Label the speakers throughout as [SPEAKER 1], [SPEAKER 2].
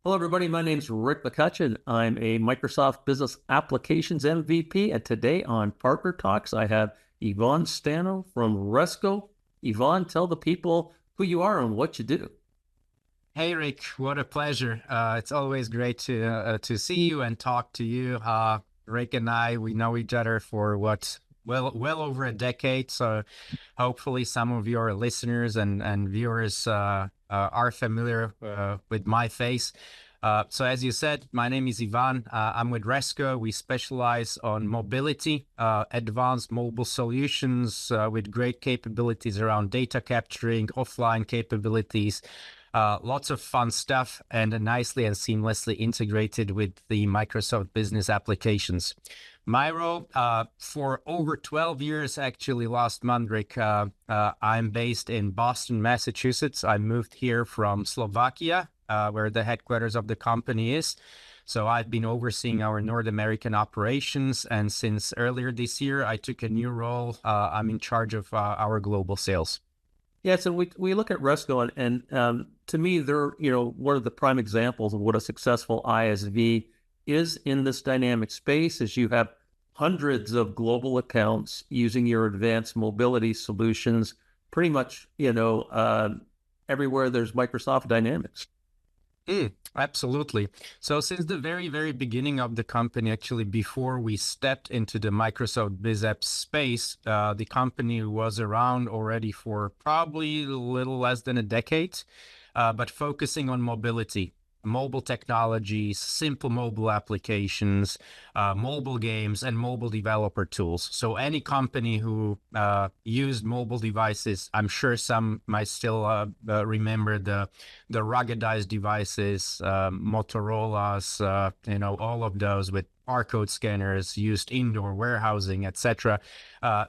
[SPEAKER 1] Hello, everybody. My name is Rick McCutcheon. I'm a Microsoft Business Applications MVP. And today on Partner Talks, I have Yvonne Stano from Resco. Yvonne, tell the people who you are and what you do.
[SPEAKER 2] Hey Rick, what a pleasure. It's always great to see you and talk to you. Rick and I, we know each other for well over a decade. So hopefully some of your listeners and viewers are familiar with my face. So as you said, my name is Ivan. I'm with Resco. We specialize on mobility, advanced mobile solutions with great capabilities around data capturing, offline capabilities. Lots of fun stuff and nicely and seamlessly integrated with the Microsoft business applications. My role for over 12 years, actually last month, Rick, I'm based in Boston, Massachusetts. I moved here from Slovakia, where the headquarters of the company is. So I've been overseeing our North American operations. And since earlier this year, I took a new role. I'm in charge of our global sales.
[SPEAKER 1] Yeah, so we look at Resco, and to me, they're one of the prime examples of what a successful ISV is in this dynamic space. Is you have hundreds of global accounts using your advanced mobility solutions, pretty much everywhere there's Microsoft Dynamics.
[SPEAKER 2] Absolutely. So since the very, very beginning of the company, actually before we stepped into the Microsoft BizApp space, the company was around already for probably a little less than a decade, but focusing on mobility, mobile technologies, simple mobile applications, mobile games, and mobile developer tools. So any company who used mobile devices, I'm sure some might still remember the ruggedized devices, Motorola's, all of those with barcode scanners used indoor warehousing, etc.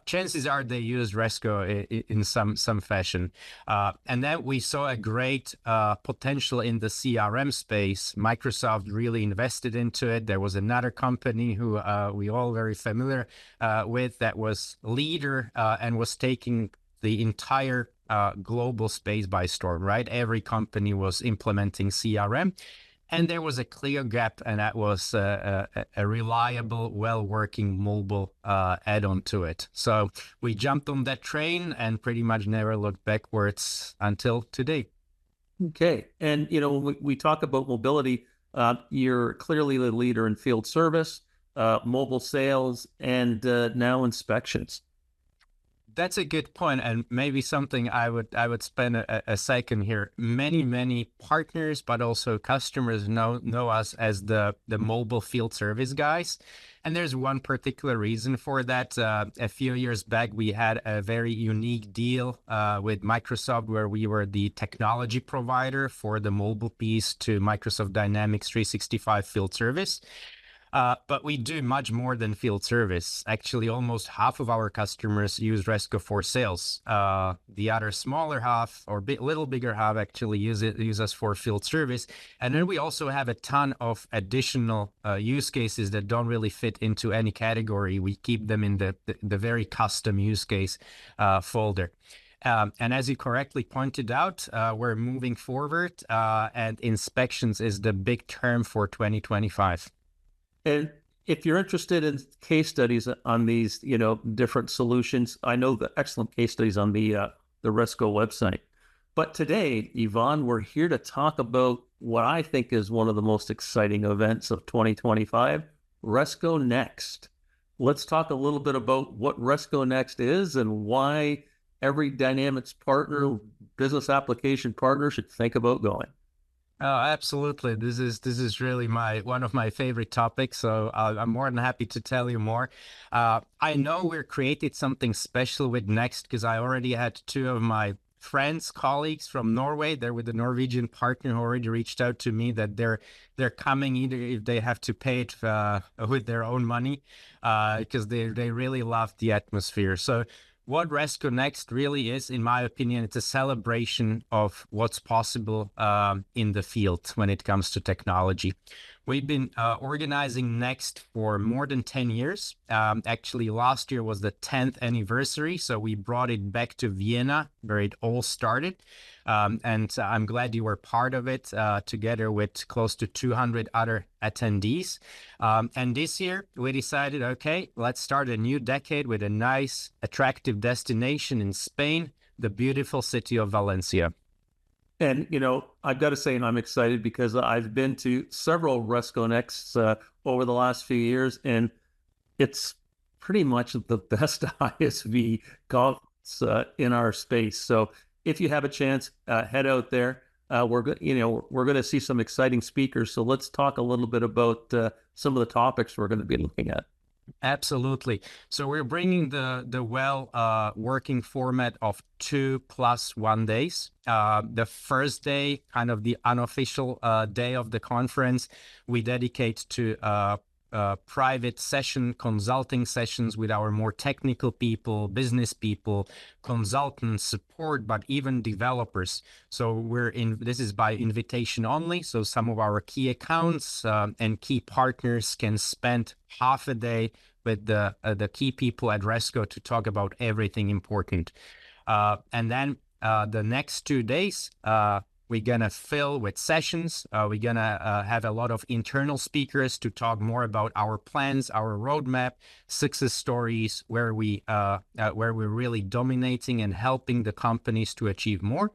[SPEAKER 2] Chances are they used Resco in some fashion. And then we saw a great potential in the CRM space. Microsoft really invested into it. There was another company who we all very familiar with that was leader and was taking the entire global space by storm, right? Every company was implementing CRM. And there was a clear gap, and that was a reliable, well-working mobile add-on to it. So we jumped on that train and pretty much never looked backwards until today.
[SPEAKER 1] Okay, and when we talk about mobility, you're clearly the leader in field service, mobile sales, and now inspections.
[SPEAKER 2] That's a good point, and maybe something I would spend a second here. Many partners, but also customers know us as the mobile field service guys, and there's one particular reason for that. A few years back, we had a very unique deal with Microsoft where we were the technology provider for the mobile piece to Microsoft Dynamics 365 field service. But we do much more than field service. Actually, almost half of our customers use Resco for sales. The other smaller half, or little bigger half, actually use us for field service. And then we also have a ton of additional use cases that don't really fit into any category. We keep them in the very custom use case folder. And as you correctly pointed out, we're moving forward, and inspections is the big term for 2025.
[SPEAKER 1] And if you're interested in case studies on these, different solutions, I know the excellent case studies on the Resco website. But today, Yvonne, we're here to talk about what I think is one of the most exciting events of 2025, Resco Next. Let's talk a little bit about what Resco Next is and why every Dynamics partner, business application partner should think about going.
[SPEAKER 2] Oh, absolutely. This is really one of my favorite topics. So I'm more than happy to tell you more. I know we're created something special with Next because I already had two of my friends, colleagues from Norway. They're with the Norwegian partner who already reached out to me that they're coming either if they have to pay it with their own money because they really love the atmosphere. So what Resco Next really is, in my opinion, it's a celebration of what's possible in the field when it comes to technology. We've been organizing Next for more than 10 years. Actually, last year was the 10th anniversary. So we brought it back to Vienna, where it all started. And I'm glad you were part of it, together with close to 200 other attendees. And this year, we decided, okay, let's start a new decade with a nice, attractive destination in Spain, the beautiful city of Valencia.
[SPEAKER 1] And, I've got to say, I'm excited because I've been to several Resco Nexts over the last few years, and it's pretty much the best ISV conference in our space. So if you have a chance, head out there. We're going to see some exciting speakers. So let's talk a little bit about some of the topics we're going to be looking at.
[SPEAKER 2] Absolutely. So we're bringing the working format of 2+1 days. The first day, kind of the unofficial day of the conference, we dedicate to private consulting sessions with our more technical people, business people, consultants, support, but even developers. So this is by invitation only. So some of our key accounts and key partners can spend half a day with the key people at Resco to talk about everything important. And then the next 2 days, we're going to fill with sessions. We're going to have a lot of internal speakers to talk more about our plans, our roadmap, success stories, where we're really dominating and helping the companies to achieve more.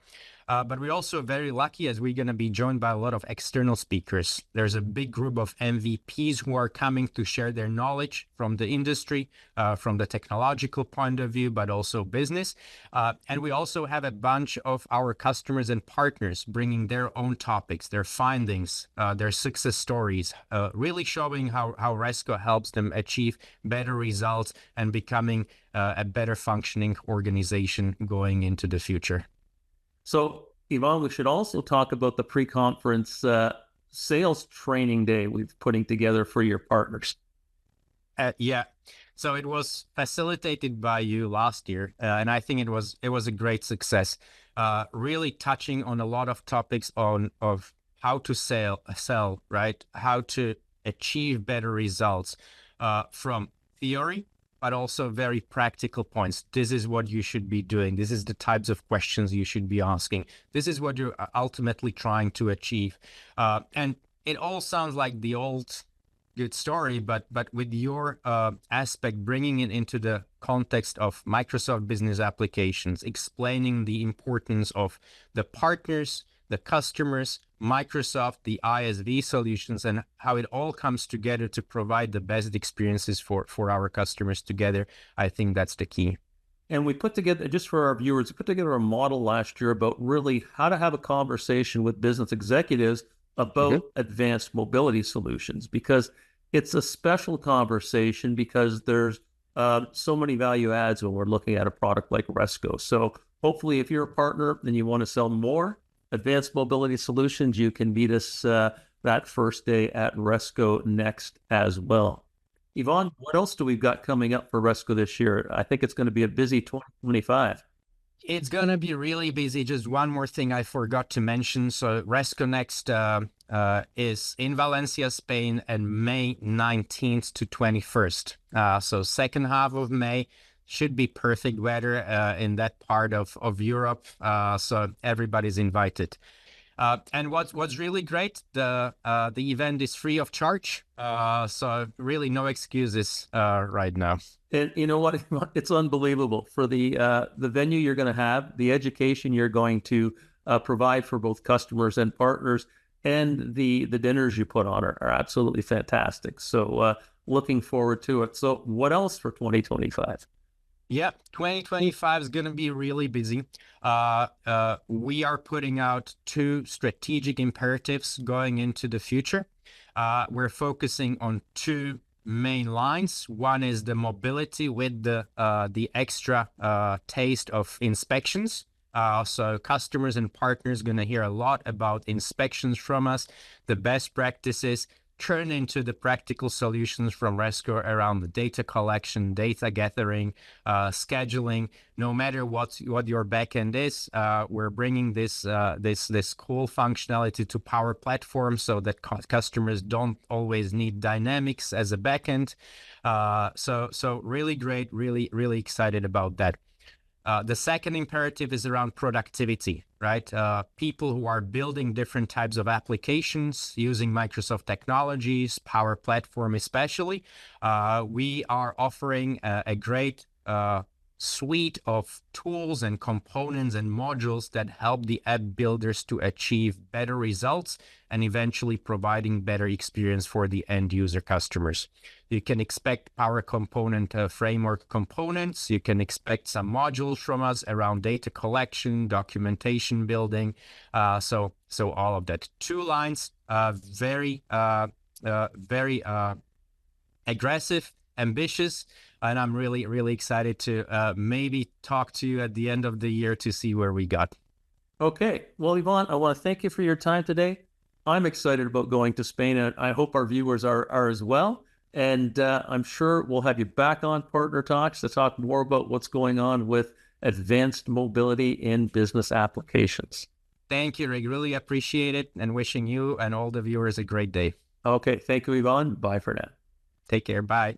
[SPEAKER 2] But we're also very lucky as we're going to be joined by a lot of external speakers. There's a big group of MVPs who are coming to share their knowledge from the industry, from the technological point of view, but also business. And we also have a bunch of our customers and partners bringing their own topics, their findings, their success stories, really showing how Resco helps them achieve better results and becoming a better functioning organization going into the future.
[SPEAKER 1] So, Ivan, we should also talk about the pre-conference sales training day we've putting together for your partners.
[SPEAKER 2] Yeah. So it was facilitated by you last year, and I think it was a great success. Really touching on a lot of topics of how to sell, right? How to achieve better results from theory, but also very practical points. This is what you should be doing. This is the types of questions you should be asking. This is what you're ultimately trying to achieve. And it all sounds like the old good story, but with your aspect, bringing it into the context of Microsoft business applications, explaining the importance of the partners, the customers, Microsoft, the ISV solutions, and how it all comes together to provide the best experiences for our customers together. I think that's the key.
[SPEAKER 1] And we put together, just for our viewers, we put together a model last year about really how to have a conversation with business executives about advanced mobility solutions, because it's a special conversation because there's so many value adds when we're looking at a product like Resco. So hopefully if you're a partner and you want to sell more advanced mobility solutions, you can meet us that first day at Resco Next as well. Ivan, what else do we've got coming up for Resco this year? I think it's going to be a busy 2025.
[SPEAKER 2] It's going to be really busy. Just one more thing I forgot to mention. So Resco Next is in Valencia, Spain, and May 19th to 21st. So second half of May should be perfect weather in that part of Europe. So everybody's invited. And what's really great, the event is free of charge. So really no excuses right now.
[SPEAKER 1] And you know what? It's unbelievable for the venue you're going to have, the education you're going to provide for both customers and partners, and the dinners you put on are absolutely fantastic. So looking forward to it. So what else for 2025?
[SPEAKER 2] Yeah, 2025 is going to be really busy. We are putting out 2 strategic imperatives going into the future. We're focusing on 2 main lines. One is the mobility with the extra taste of inspections. So customers and partners going to hear a lot about inspections from us, the best practices, turn into the practical solutions from Resco around the data collection, data gathering, scheduling. No matter what your backend is, we're bringing this cool functionality to Power Platform so that customers don't always need Dynamics as a backend. So really great, really excited about that. The second imperative is around productivity, right? People who are building different types of applications using Microsoft technologies, Power Platform especially, we are offering a great suite of tools and components and modules that help the app builders to achieve better results and eventually providing better experience for the end user customers. You can expect Power Component framework components. You can expect some modules from us around data collection, documentation building. So all of that. 2 lines, very aggressive, ambitious, and I'm really excited to maybe talk to you at the end of the year to see where we got.
[SPEAKER 1] Okay. Well, Yvonne, I want to thank you for your time today. I'm excited about going to Spain, and I hope our viewers are as well. And I'm sure we'll have you back on Partner Talks to talk more about what's going on with advanced mobility in business applications.
[SPEAKER 2] Thank you, Rick. Really appreciate it, and wishing you and all the viewers a great day.
[SPEAKER 1] Okay. Thank you, Yvonne. Bye for now.
[SPEAKER 2] Take care. Bye.